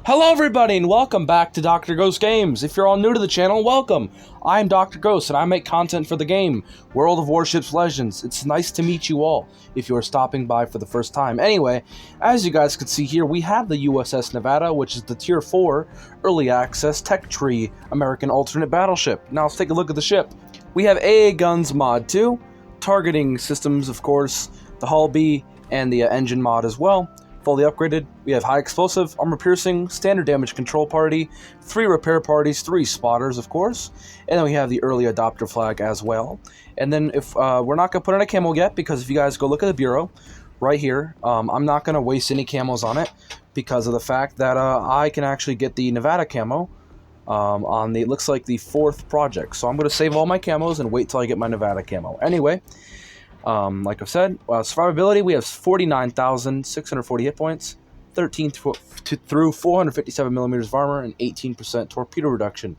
Hello everybody and welcome back to Dr. Ghost Games. If you're all new to the channel, welcome. I'm Dr. Ghost and I make content for the game, World of Warships Legends. It's nice to meet you all if you're stopping by for the first time. Anyway, as you guys can see here, we have the USS Nevada, which is the Tier 4 Early Access Tech Tree American Alternate Battleship. Now let's take a look at the ship. We have AA Guns Mod 2, targeting systems of course, the hull B, and the engine mod as well. Fully upgraded, we have high explosive, armor piercing, standard damage control party, 3 repair parties, 3 spotters of course, and then we have the early adopter flag as well. And then if we're not going to put in a camo yet, because if you guys go look at the bureau right here, I'm not going to waste any camos on it because of the fact that I can actually get the Nevada camo on the, it looks like the 4th project. So I'm going to save all my camos and wait till I get my Nevada camo. Anyway, like I've said, survivability, we have 49,640 hit points, 13 through 457 millimeters of armor, and 18% torpedo reduction.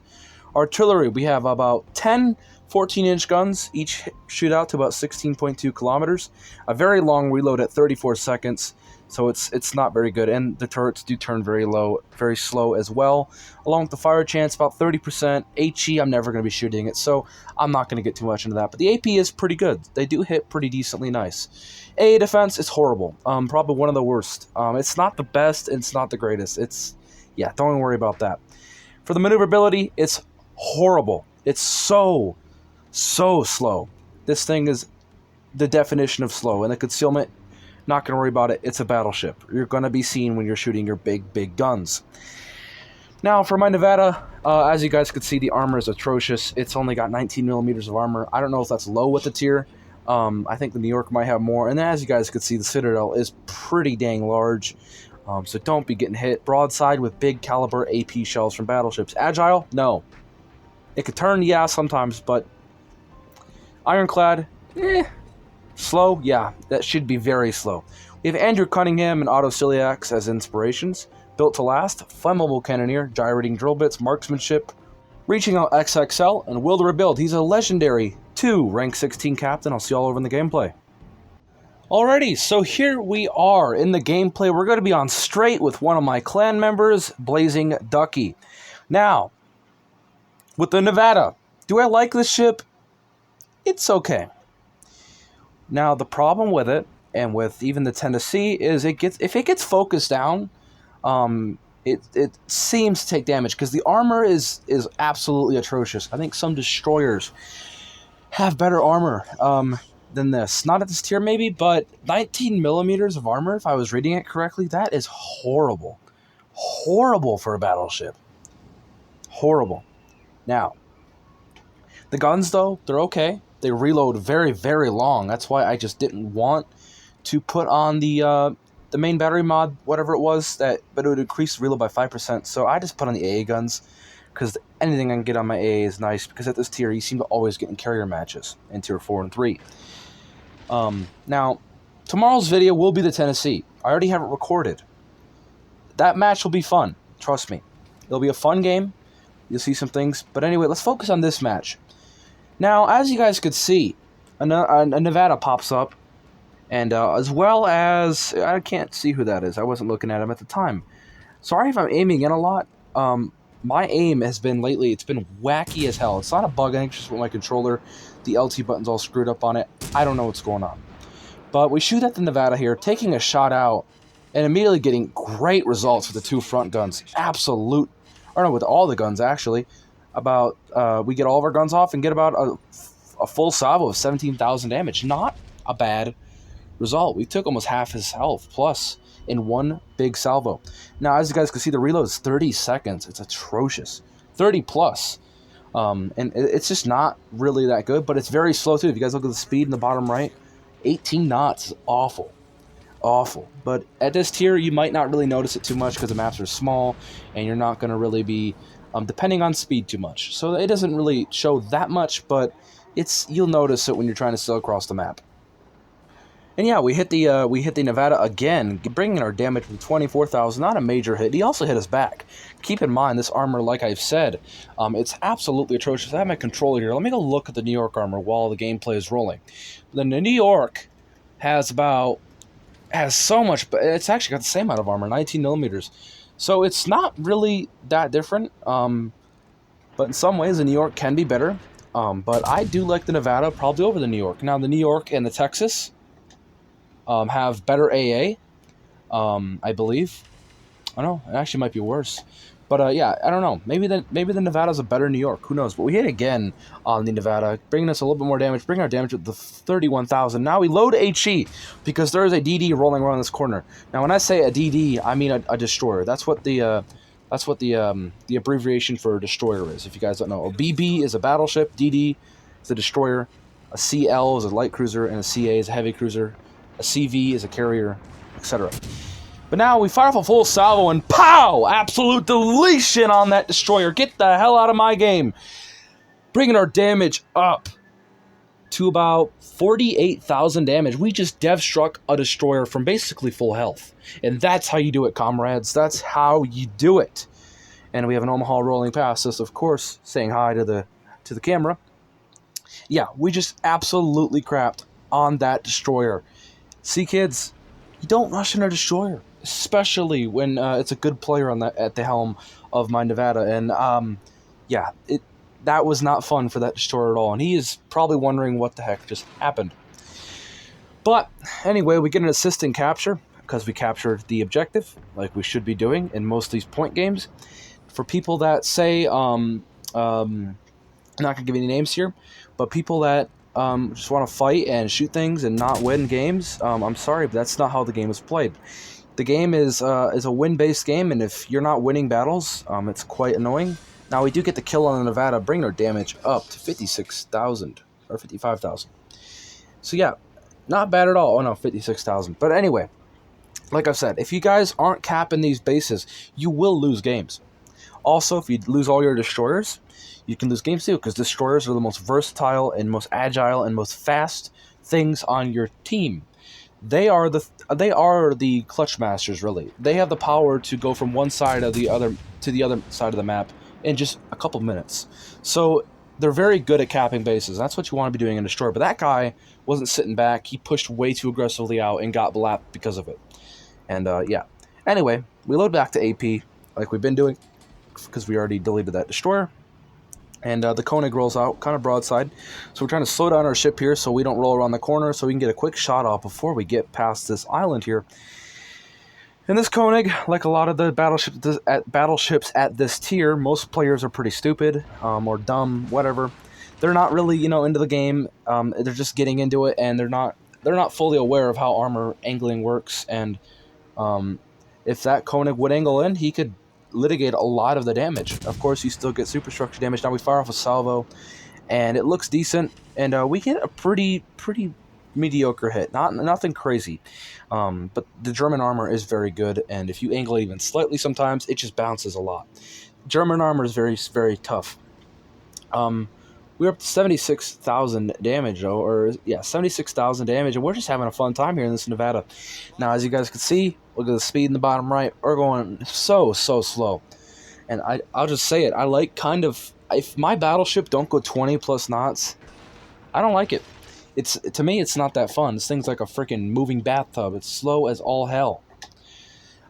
Artillery, we have about 10 14-inch guns, each shoot out to about 16.2 kilometers. A very long reload at 34 seconds, so it's not very good. And the turrets do turn very slow as well. Along with the fire chance, about 30%. HE, I'm never going to be shooting it, so I'm not going to get too much into that. But the AP is pretty good. They do hit pretty decently nice. AA defense is horrible. Probably one of the worst. It's not the best, and it's not the greatest. Yeah, don't worry about that. For the maneuverability, it's horrible. It's so slow. This thing is the definition of slow. And the concealment, not going to worry about it. It's a battleship. You're going to be seen when you're shooting your big guns. Now, for my Nevada, as you guys can see, the armor is atrocious. It's only got 19 millimeters of armor. I don't know if that's low with the tier. I think the New York might have more. And then, as you guys can see, the Citadel is pretty dang large. So don't be getting hit. Broadside with big caliber AP shells from battleships. Agile? No. It could turn, yeah, sometimes, but ironclad? Slow? Yeah, that should be very slow. We have Andrew Cunningham and Otto Ciliax as inspirations. Built to last, flammable cannoneer, gyrating drill bits, marksmanship, reaching out XXL, and will to rebuild. He's a legendary 2 rank 16 captain. I'll see you all over in the gameplay. Alrighty, so here we are in the gameplay. We're going to be on straight with one of my clan members, Blazing Ducky. Now, with the Nevada, do I like this ship? It's okay. Now, the problem with it, and with even the Tennessee, is if it gets focused down, it seems to take damage, because the armor is absolutely atrocious. I think some destroyers have better armor than this. Not at this tier maybe, but 19 millimeters of armor, if I was reading it correctly, that is horrible. Horrible for a battleship. Horrible. Now, the guns, though, they're okay. They reload very long. That's why I just didn't want to put on the main battery mod, whatever it was, but it would increase the reload by 5%. So I just put on the AA guns, because anything I can get on my AA is nice, because at this tier, you seem to always get in carrier matches in tier 4 and 3. Now, tomorrow's video will be the Tennessee. I already have it recorded. That match will be fun. Trust me. It'll be a fun game. You'll see some things. But anyway, let's focus on this match. Now, as you guys could see, a Nevada pops up, and as well as, I can't see who that is. I wasn't looking at him at the time. Sorry if I'm aiming in a lot. My aim has been lately, it's been wacky as hell. It's not a bug, I think it's just with my controller. The LT button's all screwed up on it. I don't know what's going on. But we shoot at the Nevada here, taking a shot out, and immediately getting great results with the 2 front guns. With all the guns, actually. We get all of our guns off and get about a full salvo of 17,000 damage. Not a bad result. We took almost half his health plus in one big salvo. Now, as you guys can see, the reload is 30 seconds. It's atrocious. 30 plus. And it's just not really that good, but it's very slow too. If you guys look at the speed in the bottom right, 18 knots is awful. Awful. But at this tier, you might not really notice it too much because the maps are small and you're not going to really be depending on speed too much. So it doesn't really show that much, but you'll notice it when you're trying to sail across the map. And yeah, we hit the Nevada again, bringing our damage from 24,000. Not a major hit. He also hit us back. Keep in mind, this armor, like I've said, it's absolutely atrocious. I have my controller here. Let me go look at the New York armor while the gameplay is rolling. The New York has so much, but it's actually got the same amount of armor, 19 millimeters. So it's not really that different, but in some ways the New York can be better. But I do like the Nevada probably over the New York. Now the New York and the Texas have better AA, I believe. I don't know. It actually might be worse. But yeah, I don't know. Maybe the Nevada's a better New York. Who knows? But we hit again on the Nevada, bringing us a little bit more damage. Bringing our damage up to 31,000. Now we load HE because there is a DD rolling around this corner. Now when I say a DD, I mean a destroyer. That's what the abbreviation for destroyer is. If you guys don't know, a BB is a battleship, DD is a destroyer, a CL is a light cruiser, and a CA is a heavy cruiser. A CV is a carrier, etc. But now we fire off a full salvo and pow! Absolute deletion on that destroyer. Get the hell out of my game. Bringing our damage up to about 48,000 damage. We just dev struck a destroyer from basically full health. And that's how you do it, comrades. That's how you do it. And we have an Omaha rolling past us, of course, saying hi to the camera. Yeah, we just absolutely crapped on that destroyer. See, kids, you don't rush in a destroyer, especially when it's a good player at the helm of my Nevada. And yeah, that was not fun for that destroyer at all. And he is probably wondering what the heck just happened. But anyway, we get an assist in capture because we captured the objective, like we should be doing in most of these point games. For people that say, I'm not gonna give any names here, but people that just want to fight and shoot things and not win games, I'm sorry, but that's not how the game is played. The game is a win-based game, and if you're not winning battles, it's quite annoying. Now we do get the kill on the Nevada, bringing our damage up to 56,000 or 55,000. So yeah, not bad at all. Oh no, 56,000. But anyway, like I've said, if you guys aren't capping these bases, you will lose games. Also, if you lose all your destroyers, you can lose games too, because destroyers are the most versatile and most agile and most fast things on your team. They are the clutch masters, really. They have the power to go from one side of the other to the other side of the map in just a couple minutes. So they're very good at capping bases. That's what you want to be doing in destroyer. But that guy wasn't sitting back. He pushed way too aggressively out and got blapped because of it. And yeah. Anyway, we load back to AP like we've been doing, because we already deleted that destroyer. And the Koenig rolls out, kind of broadside. So we're trying to slow down our ship here so we don't roll around the corner, so we can get a quick shot off before we get past this island here. And this Koenig, like a lot of the battleships at this tier, most players are pretty stupid or dumb, whatever. They're not really, into the game. They're just getting into it, and they're not fully aware of how armor angling works. And if that Koenig would angle in, he could litigate a lot of the damage. Of course, you still get superstructure damage. Now we fire off a salvo, and it looks decent, and we get a pretty mediocre hit. Nothing crazy, but the German armor is very good, and if you angle it even slightly, sometimes it just bounces a lot. German armor is very, very tough. We're up to 76,000 damage, though, or yeah, 76,000 damage, and we're just having a fun time here in this Nevada. Now, as you guys can see, look at the speed in the bottom right. We're going so slow, and I'll just say it. I like if my battleship don't go 20 plus knots, I don't like it. To me, it's not that fun. This thing's like a freaking moving bathtub. It's slow as all hell.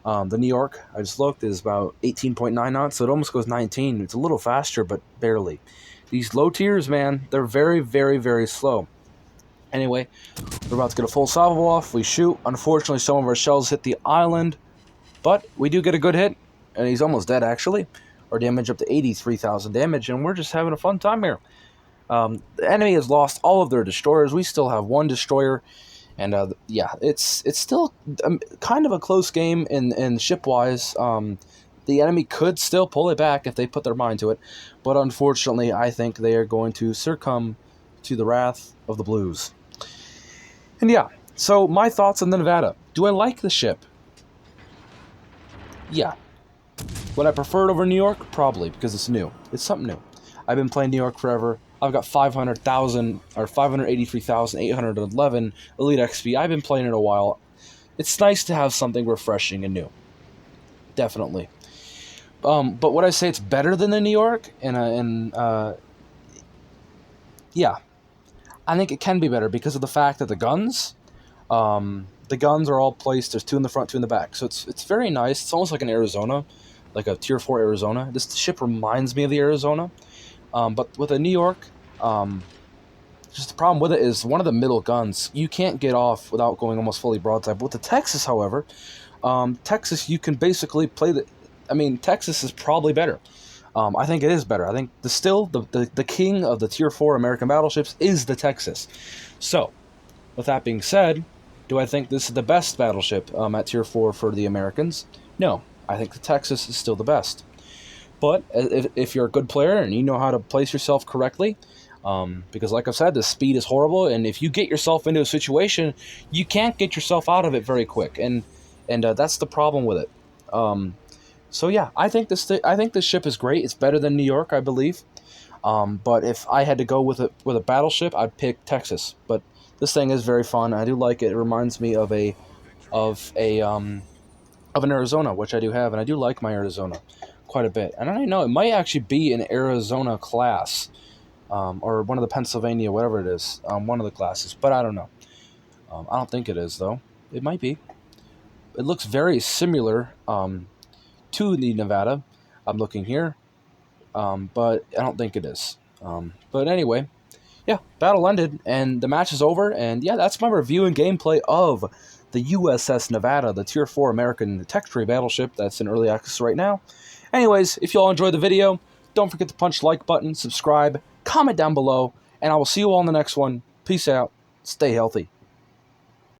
The New York, I just looked, is about 18.9 knots, so it almost goes 19. It's a little faster, but barely. These low tiers, man, they're very, very, very slow. Anyway, we're about to get a full salvo off. We shoot. Unfortunately, some of our shells hit the island, but we do get a good hit, and he's almost dead, actually. Our damage up to 83,000 damage, and we're just having a fun time here. The enemy has lost all of their destroyers. We still have one destroyer, and yeah, it's still kind of a close game in ship-wise. The enemy could still pull it back if they put their mind to it, but unfortunately, I think they are going to succumb to the wrath of the blues. And yeah, so my thoughts on the Nevada. Do I like the ship? Yeah. Would I prefer it over New York? Probably, because it's new. It's something new. I've been playing New York forever. I've got 500,000 or 583,811 Elite XP. I've been playing it a while. It's nice to have something refreshing and new. Definitely. But would I say it's better than the New York? Yeah, I think it can be better because of the fact that the guns, the guns are all placed. There's 2 in the front, 2 in the back. So it's very nice. It's almost like an Arizona, like a Tier 4 Arizona. This ship reminds me of the Arizona. But with a New York, just the problem with it is one of the middle guns, you can't get off without going almost fully broadside. But with the Texas, however, Texas, you can basically play the... I mean, Texas is probably better. I think it is better. I think the king of the Tier 4 American battleships is the Texas. So, with that being said, do I think this is the best battleship at Tier 4 for the Americans? No. I think the Texas is still the best. But if you're a good player and you know how to place yourself correctly, because like I've said, the speed is horrible, and if you get yourself into a situation, you can't get yourself out of it very quick, and that's the problem with it. So yeah, I think this ship is great. It's better than New York, I believe. But if I had to go with a battleship, I'd pick Texas. But this thing is very fun. I do like it. It reminds me of an Arizona, which I do have, and I do like my Arizona quite a bit. And I don't know, it might actually be an Arizona class. Or one of the Pennsylvania, whatever it is, one of the classes, but I don't know. I don't think it is, though. It might be. It looks very similar to the Nevada. I'm looking here, but I don't think it is. But anyway, yeah, battle ended, and the match is over, and yeah, that's my review and gameplay of the USS Nevada, the Tier 4 American detectory battleship that's in early access right now. Anyways, if you all enjoyed the video, don't forget to punch the like button, subscribe, comment down below, and I will see you all in the next one. Peace out. Stay healthy.